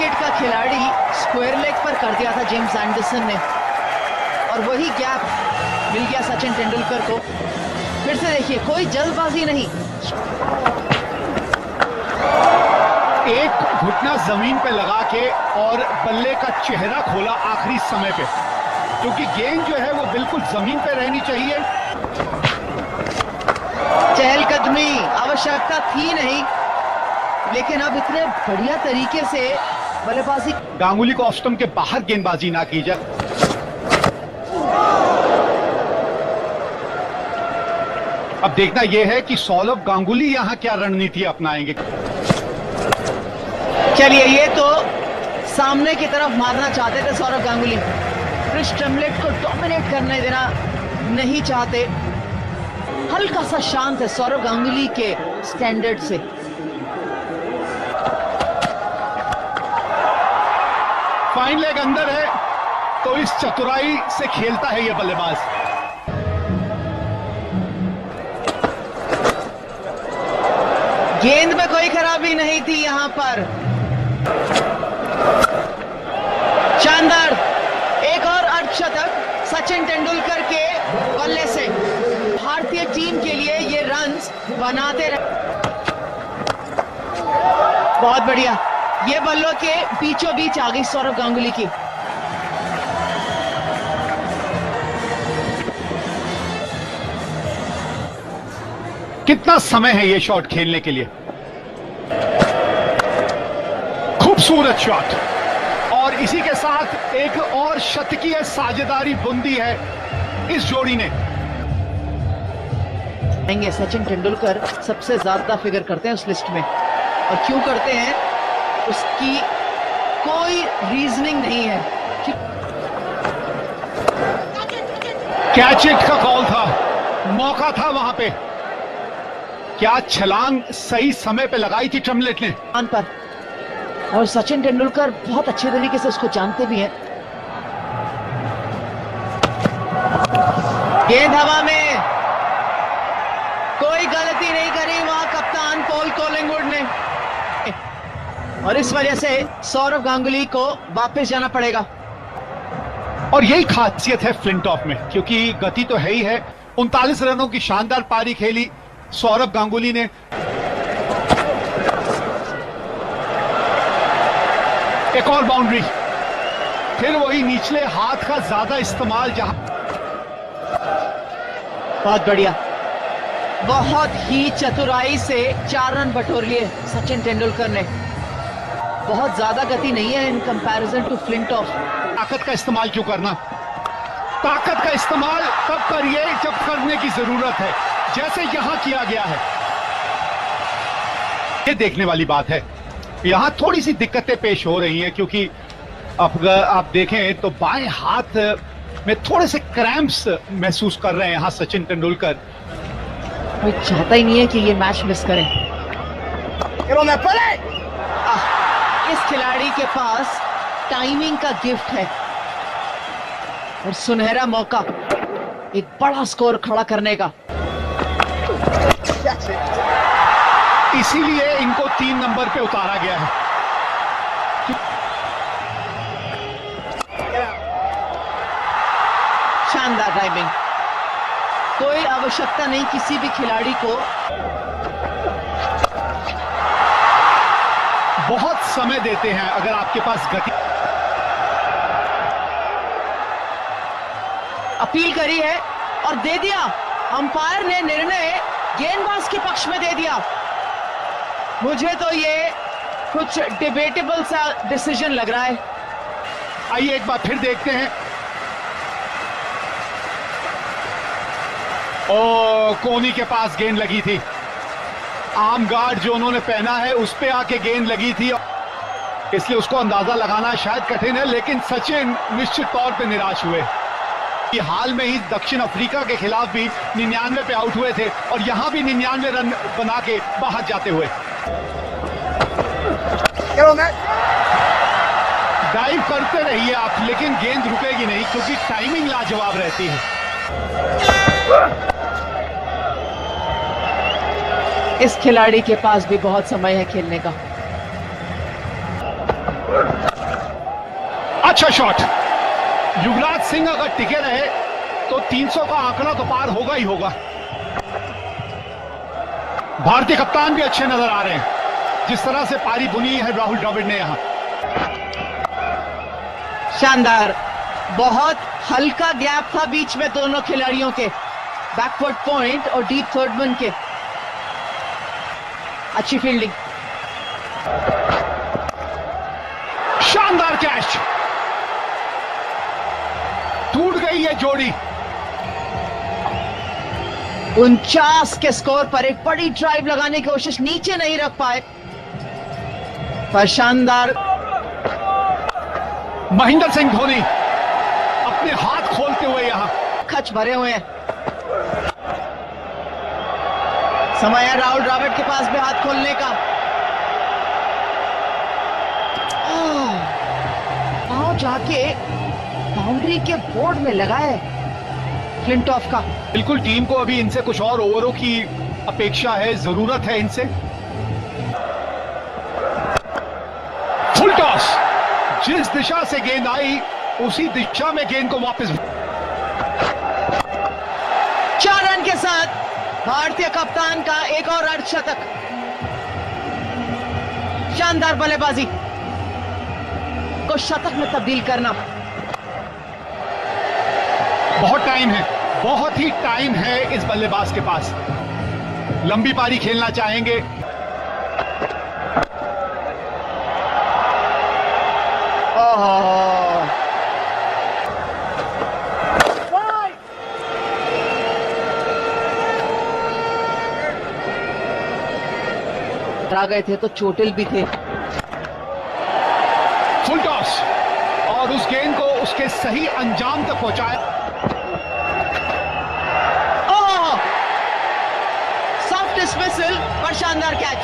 Adelaide का खिलाड़ी square leg पर कर दिया था जेम्स एंडरसन ने, और वही गैप मिल गया सचिन तेंदुलकर को। फिर से देखिए, कोई जल्दबाजी नहीं, एक घुटना जमीन पे लगा के और बल्ले का चेहरा खोला आखिरी समय पे, क्योंकि गेंद जो है वो बिल्कुल जमीन पे रहनी चाहिए। चहलकदमी आवश्यकता थी नहीं, लेकिन अब इतने बढ़िया तरीके से बल्लेबाजी। गांगुली को ऑफ स्टंप के बाहर गेंदबाजी ना की जाए। अब देखना यह है कि सौरव गांगुली यहां क्या रणनीति अपनाएंगे। चलिए, ये तो सामने की तरफ मारना चाहते थे सौरव गांगुली, क्रिस ट्रेमलेट को डोमिनेट करने देना नहीं चाहते। हल्का सा शांत है सौरव गांगुली के स्टैंडर्ड से। फाइन लेग अंदर है, तो इस चतुराई से खेलता है यह बल्लेबाज। गेंद में कोई खराबी नहीं थी यहां पर। शानदार एक और अर्धशतक सचिन तेंदुलकर के बल्ले से। भारतीय टीम के लिए ये रन्स बनाते रहे। बहुत बढ़िया, ये बल्लों के बीचों बीच आ गई सौरव गांगुली की। कितना समय है ये शॉट खेलने के लिए। खूबसूरत शॉट, और इसी के साथ एक और शतकीय साझेदारी बुंदी है इस जोड़ी ने। सचिन तेंदुलकर सबसे ज्यादा फिगर करते हैं उस लिस्ट में, और क्यों करते हैं उसकी कोई रीजनिंग नहीं है। कैच इट का कॉल था, मौका था वहां पे। क्या छलांग सही समय पे लगाई थी ट्रेमलेट ने पर, और सचिन तेंदुलकर बहुत अच्छे तरीके से उसको जानते भी हैं। गेंद हवा में, कोई गलती नहीं करी वहां कप्तान पॉल कॉलिंगवुड ने, और इस वजह से सौरव गांगुली को वापस जाना पड़ेगा। और यही खासियत है फ्लिंटॉफ में, क्योंकि गति तो है ही है। 39 रनों की शानदार पारी खेली सौरव गांगुली ने। एक और बाउंड्री, फिर वही निचले हाथ का ज्यादा इस्तेमाल। जहां बहुत बढ़िया, बहुत ही चतुराई से 4 रन बटोर लिए सचिन तेंदुलकर ने। बहुत ज्यादा गति नहीं है इन कंपैरिजन टू फ्लिंटॉफ। ताकत का इस्तेमाल क्यों करना? ताकत का इस्तेमाल तब करिए जब करने की जरूरत है, जैसे यहां किया गया है। ये देखने वाली बात है। यहां थोड़ी सी दिक्कतें पेश हो रही हैं, क्योंकि अब आप देखें तो बाएं हाथ में थोड़े से क्रैम्प्स महसूस कर रहे हैं यहां सचिन तेंदुलकर। कोई चाहता ही नहीं है कि ये मैच मिस करें। इस खिलाड़ी के पास टाइमिंग का गिफ्ट है, और सुनहरा मौका एक बड़ा स्कोर खड़ा करने का। इसीलिए इनको 3 नंबर पे उतारा गया है। शानदार टाइमिंग, कोई आवश्यकता नहीं किसी भी खिलाड़ी को। बहुत समय देते हैं अगर आपके पास गति। अपील करी है और दे दिया, अंपायर ने निर्णय गेंदबाज के पक्ष में दे दिया। मुझे तो ये कुछ डिबेटेबल सा डिसीजन लग रहा है। आइए एक बार फिर देखते हैं। ओ, कोहली के पास गेंद लगी थी। आर्म गार्ड जो उन्होंने पहना है उस पे आके गेंद लगी थी, इसलिए उसको अंदाजा लगाना शायद कठिन है। लेकिन सचिन निश्चित तौर पे निराश हुए। हाल में ही दक्षिण अफ्रीका के खिलाफ भी 99 पे आउट हुए थे, और यहां भी 99 रन बना के बाहर जाते हुए। डाइव करते रहिए आप, लेकिन गेंद रुकेगी नहीं, क्योंकि टाइमिंग लाजवाब रहती है। इस खिलाड़ी के पास भी बहुत समय है खेलने का। अच्छा शॉट। युवराज सिंह अगर टिके रहे तो 300 का आंकड़ा तो पार होगा ही होगा। भारतीय कप्तान भी अच्छे नजर आ रहे हैं, जिस तरह से पारी बुनी है राहुल द्रविड़ ने यहां। शानदार, बहुत हल्का गैप था बीच में दोनों खिलाड़ियों के, बैकवर्ड पॉइंट और डीप थर्ड मन के। अच्छी फील्डिंग, शानदार कैच, टूट गई है जोड़ी। 49 के स्कोर पर एक बड़ी ड्राइव लगाने की कोशिश, नीचे नहीं रख पाए, पर शानदार। महेंद्र सिंह धोनी अपने हाथ खोलते हुए यहां, खच भरे हुए हैं। समय है राहुल द्रविड़ के पास भी हाथ खोलने का। पांव जाके बाउंड्री के बोर्ड में लगा है फ्लिंटॉफ का। बिल्कुल, टीम को अभी इनसे कुछ और ओवरों की अपेक्षा है, जरूरत है इनसे। फुल टॉस, जिस दिशा से गेंद आई उसी दिशा में गेंद को वापस। 4 रन के साथ भारतीय कप्तान का एक और अर्धशतक। शानदार बल्लेबाजी को शतक में तब्दील करना। बहुत टाइम है, बहुत ही टाइम है इस बल्लेबाज के पास। लंबी पारी खेलना चाहेंगे। आ गए थे तो चोटिल भी थे। फुल टॉस और उस गेंद को उसके सही अंजाम तक पहुंचाया। सॉफ्ट डिसमिसल पर शानदार कैच।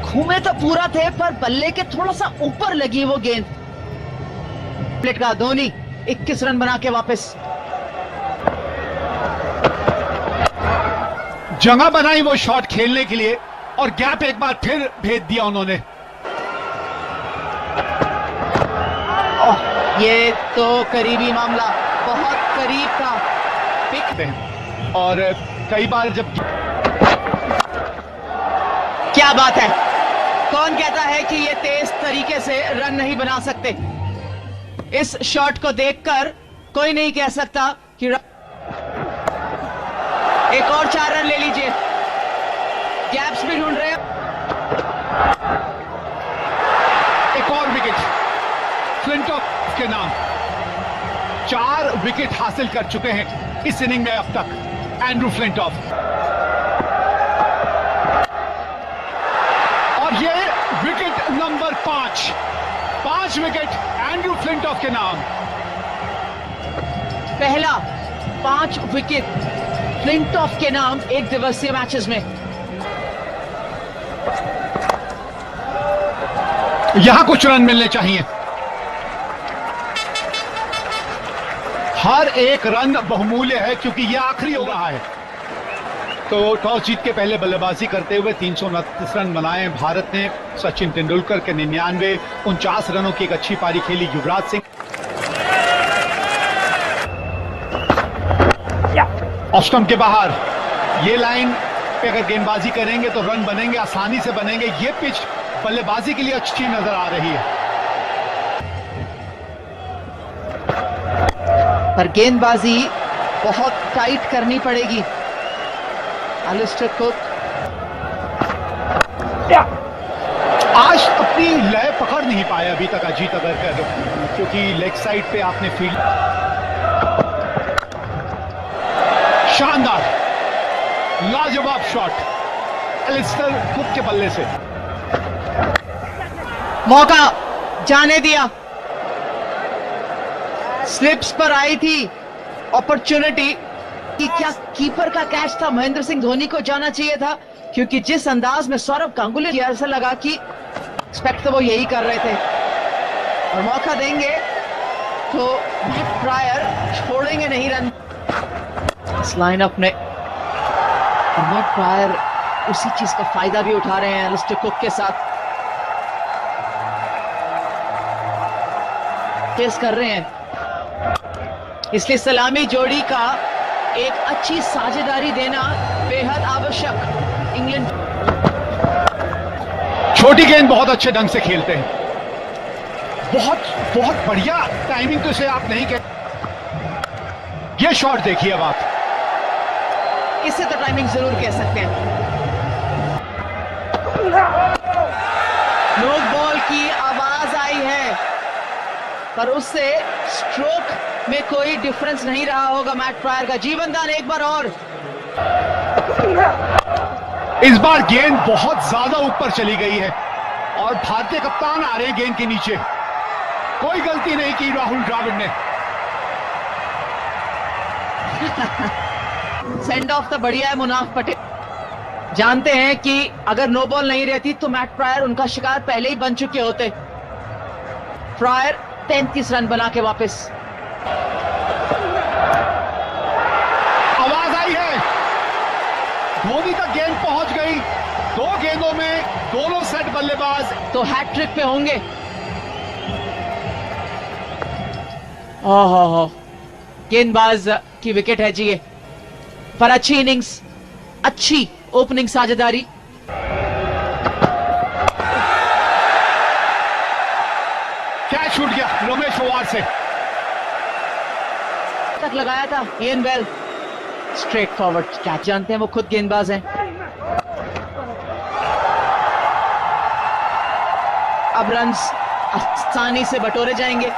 घूमे तो पूरा थे पर बल्ले के थोड़ा सा ऊपर लगी वो गेंद। प्लेट का धोनी 21 रन बना के वापस। जगह बनाई वो शॉट खेलने के लिए और गैप एक बार फिर भेज दिया उन्होंने। ये तो करीबी मामला, बहुत करीब था। पिक और कई बार जब क्या बात है, कौन कहता है कि ये तेज तरीके से रन नहीं बना सकते। इस शॉट को देखकर कोई नहीं कह सकता कि एक और 4 रन ले लीजिए। गैप्स भी ढूंढ रहे हैं। एक और विकेट फ्लिंटॉफ के नाम। 4 विकेट हासिल कर चुके हैं इस इनिंग में अब तक एंड्रू फ्लिंटॉफ। और ये wicket number 5 wicket Andrew Flintoff के नाम। पहला 5 विकेट फ्लिंटॉफ के नाम एक दिवसीय मैचेस में। यहां कुछ रन मिलने चाहिए। हर एक रन बहुमूल्य है क्योंकि यह आखिरी हो रहा है। तो टॉस जीत के पहले बल्लेबाजी करते हुए 329 रन बनाए भारत ने। सचिन तेंदुलकर के 99, 49 रनों की एक अच्छी पारी खेली युवराज सिंह। ऑफ स्टंप के बाहर ये लाइन पे अगर गेंदबाजी करेंगे तो रन बनेंगे, आसानी से बनेंगे। ये पिच बल्लेबाजी के लिए अच्छी नजर आ रही है। पर गेंदबाजी बहुत टाइट करनी पड़ेगी। एलिस्टर कुक आज अपनी लय पकड़ नहीं पाया अभी तक अजीत अगरकर, क्योंकि लेग साइड पे आपने फील्ड। शानदार लाजवाब शॉट एलिस्टर कुक के बल्ले से। मौका जाने दिया। स्लिप्स पर आई थी अपॉर्चुनिटी कि क्या कीपर का कैच था। महेंद्र सिंह धोनी को जाना चाहिए था, क्योंकि जिस अंदाज में सौरभ गांगुली किया, ऐसा लगा कि एक्सपेक्ट तो वो यही कर रहे थे। और मौका देंगे तो मैट प्रायर छोड़ेंगे नहीं रन इस लाइनअप में। मैट प्रायर उसी चीज का फायदा भी उठा रहे हैं एलिस्टर कुक के साथ। फेस कर रहे हैं, इसलिए सलामी जोड़ी का एक अच्छी साझेदारी देना बेहद आवश्यक। इंग्लैंड छोटी गेंद बहुत अच्छे ढंग से खेलते हैं, बहुत बहुत बढ़िया टाइमिंग तो इसे आप नहीं कह। ये शॉट देखिए अब आप, इसे तो टाइमिंग जरूर कह सकते हैं। नो बॉल की आवाज आई है, पर उससे स्ट्रोक में कोई डिफरेंस नहीं रहा होगा मैट प्रायर का। जीवन दान एक बार और। इस बार गेंद बहुत ज्यादा ऊपर चली गई है और भारतीय कप्तान आ रहे हैं गेंद के नीचे। कोई गलती नहीं की राहुल द्रविड़ ने। सेंड ऑफ तो बढ़िया है मुनाफ पटेल। जानते हैं कि अगर नो बॉल नहीं रहती तो मैट प्रायर उनका शिकार पहले ही बन चुके होते। प्रायर 33 रन बना के वापस। आवाज आई है, धोनी तक गेंद पहुंच गई। 2 गेंदों में दोनों सेट बल्लेबाज तो हैट्रिक पे होंगे। ओहो, गेंदबाज की विकेट है जी ये, पर अच्छी इनिंग्स, अच्छी ओपनिंग साझेदारी। कैच छूट गया रमेश पवार से। तक लगाया था Ian Bell, straight forward catch. जानते हैं वो खुद गेंदबाज हैं। अब रन्स आसानी से बटोरे जाएंगे।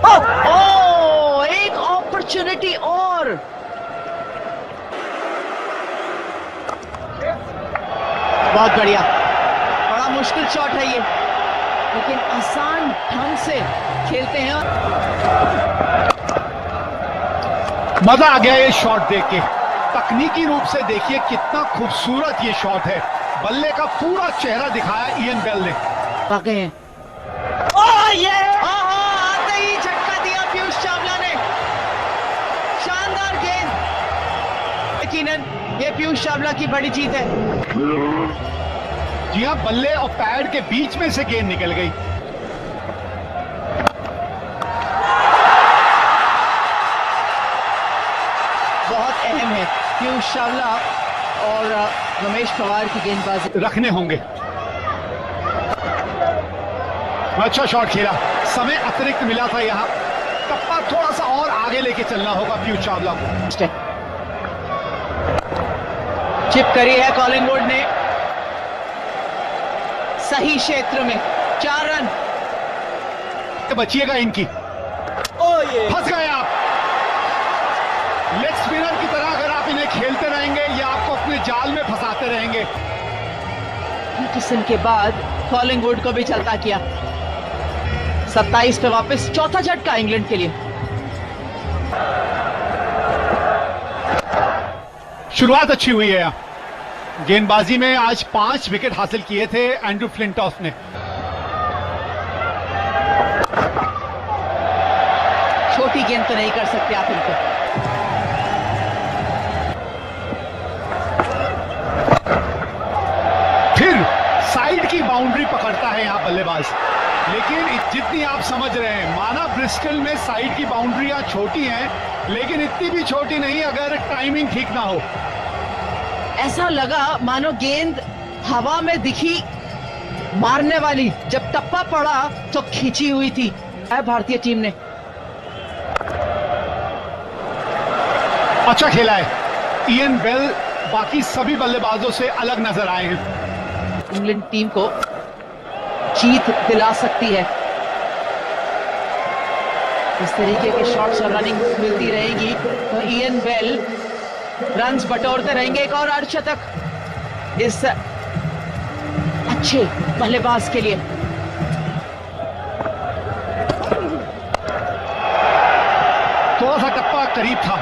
ओ, एक अपॉर्चुनिटी और। बहुत बढ़िया, बड़ा मुश्किल शॉट है ये, लेकिन आसान ढंग से खेलते हैं। मजा आ गया ये शॉट देख के। तकनीकी रूप से देखिए कितना खूबसूरत ये शॉट है। बल्ले का पूरा चेहरा दिखाया इयन बेल ने। वाकई हैं। ये आते ही झटका दिया पीयूष चावला ने। शानदार गेंद। यकीनन ये पीयूष चावला की बड़ी जीत है। जी हाँ, बल्ले और पैड के बीच में से गेंद निकल गई। बहुत अहम है पीयूष चावला और रमेश पवार की गेंदबाजी रखने होंगे। अच्छा शॉट खेला, समय अतिरिक्त मिला था यहाँ। टप्पा थोड़ा सा और आगे लेके चलना होगा पीयूष चावला को। चिप करी है कॉलिंगवुड ने सही क्षेत्र में। 4 रन। बचिएगा इनकी। फंस गए आप। लेग स्पिनर की तरह अगर आप इन्हें खेलते रहेंगे या आपको अपने जाल में फंसाते रहेंगे। पीटरसन के बाद कॉलिंगवुड को भी चलता किया। 27 पे वापस। चौथा झटका इंग्लैंड के लिए। शुरुआत अच्छी हुई है। गेंदबाजी में आज 5 विकेट हासिल किए थे एंड्रू फ्लिंटॉफ ने। छोटी गेंद तो नहीं कर सकते आप इनको। फिर साइड की बाउंड्री पकड़ता है यहां बल्लेबाज, लेकिन जितनी आप समझ रहे हैं, माना ब्रिस्टल में साइड की बाउंड्रियां छोटी हैं, लेकिन इतनी भी छोटी नहीं अगर टाइमिंग ठीक ना हो। ऐसा लगा मानो गेंद हवा में दिखी मारने वाली, जब टप्पा पड़ा तो खींची हुई थी भारतीय टीम ने। अच्छा खेला है। इयन बेल बाकी सभी बल्लेबाजों से अलग नजर आए हैं। इंग्लैंड टीम को जीत दिला सकती है। इस तरीके के शॉट्स और रनिंग मिलती रहेगी तो इयन बेल रन्स बटोरते रहेंगे। एक और अर्धशतक इस अच्छे बल्लेबाज के लिए। थोड़ा सा टप्पा करीब था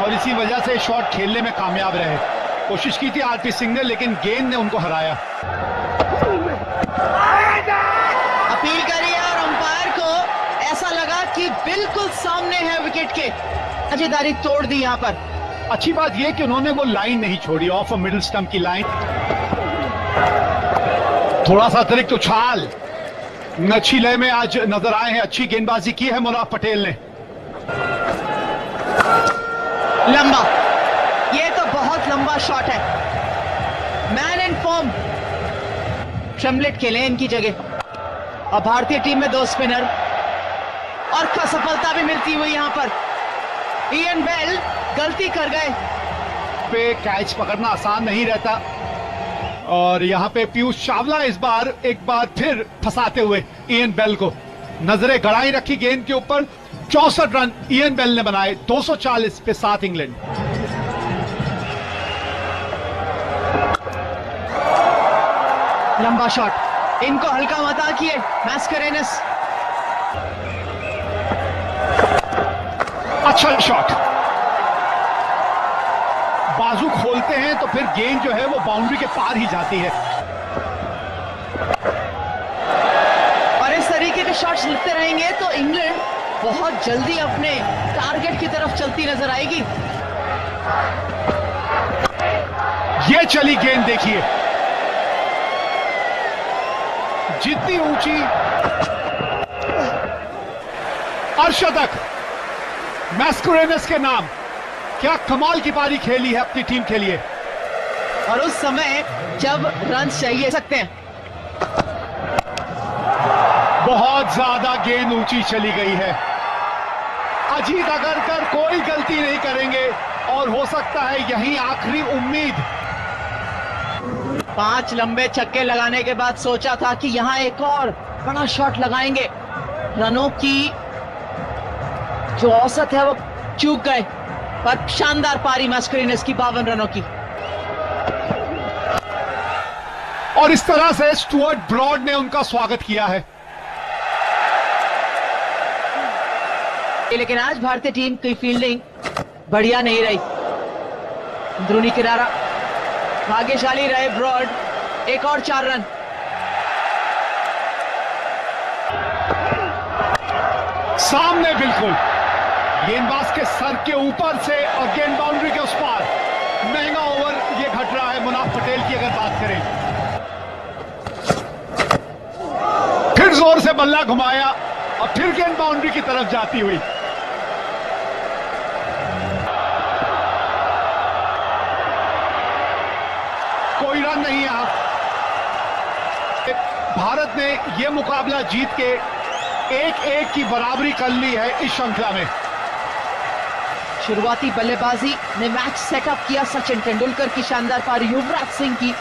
और इसी वजह से शॉट खेलने में कामयाब रहे। कोशिश की थी आरपी सिंह ने, लेकिन गेंद ने उनको हराया। अपील करी और अंपायर को ऐसा लगा कि बिल्कुल सामने है विकेट के। साझेदारी तोड़ दी यहां पर। अच्छी बात यह कि उन्होंने वो लाइन नहीं छोड़ी, ऑफ मिडिल स्टंप की लाइन। थोड़ा सा अतिरिक्त उछाल, अच्छी लय में आज नजर आए हैं, अच्छी गेंदबाजी की है मुनाफ पटेल ने। लंबा, ये तो बहुत लंबा शॉट है। मैन इन फॉर्म ट्रेमलेट खेले इनकी जगह। और भारतीय टीम में 2 स्पिनर और सफलता भी मिलती हुई यहां पर। इयन बेल गलती कर गए। पे कैच पकड़ना आसान नहीं रहता और यहां पे पीयूष चावला इस बार एक बार फिर फंसाते हुए इयन बेल को। नजरें गड़ाई रखी गेंद के ऊपर। 64 रन इयन बेल ने बनाए, 240 पे 7 इंग्लैंड। लंबा शॉट, इनको हल्का मत आकिए मैस्करेनस। अच्छा शॉट, बाजू खोलते हैं तो फिर गेंद जो है वो बाउंड्री के पार ही जाती है। और इस तरीके के शॉट्स लिखते रहेंगे तो इंग्लैंड बहुत जल्दी अपने टारगेट की तरफ चलती नजर आएगी। ये चली गेंद देखिए, जितनी ऊंची अर्शदक मैस्कुरेनस के नाम। क्या कमाल की पारी खेली है अपनी टीम के लिए। और उस समय जब रन चाहिए सकते हैं। बहुत ज्यादा गेंद ऊंची चली गई है। अजीत अगरकर कोई गलती नहीं करेंगे और हो सकता है यही आखिरी उम्मीद। 5 लंबे छक्के लगाने के बाद सोचा था कि यहां एक और बड़ा शॉट लगाएंगे। रनों की जो औसत है वो चूक गए, पर शानदार पारी मैस्करेनस की 52 रनों की। और इस तरह से स्टुअर्ट ब्रॉड ने उनका स्वागत किया है। लेकिन आज भारतीय टीम की फील्डिंग बढ़िया नहीं रही। अंदरूनी किनारा, भाग्यशाली रहे ब्रॉड। एक और 4 रन। सामने बिल्कुल गेंदबाज के सर के ऊपर से और गेंद बाउंड्री के उस पार। महंगा ओवर ये घट रहा है मुनाफ पटेल की अगर बात करें। फिर जोर से बल्ला घुमाया और फिर गेंद बाउंड्री की तरफ जाती हुई। कोई रन नहीं यहां। भारत ने यह मुकाबला जीत के 1-1 की बराबरी कर ली है इस श्रृंखला में। शुरुआती बल्लेबाजी ने मैच सेटअप किया सचिन तेंदुलकर की शानदार पारी, युवराज सिंह की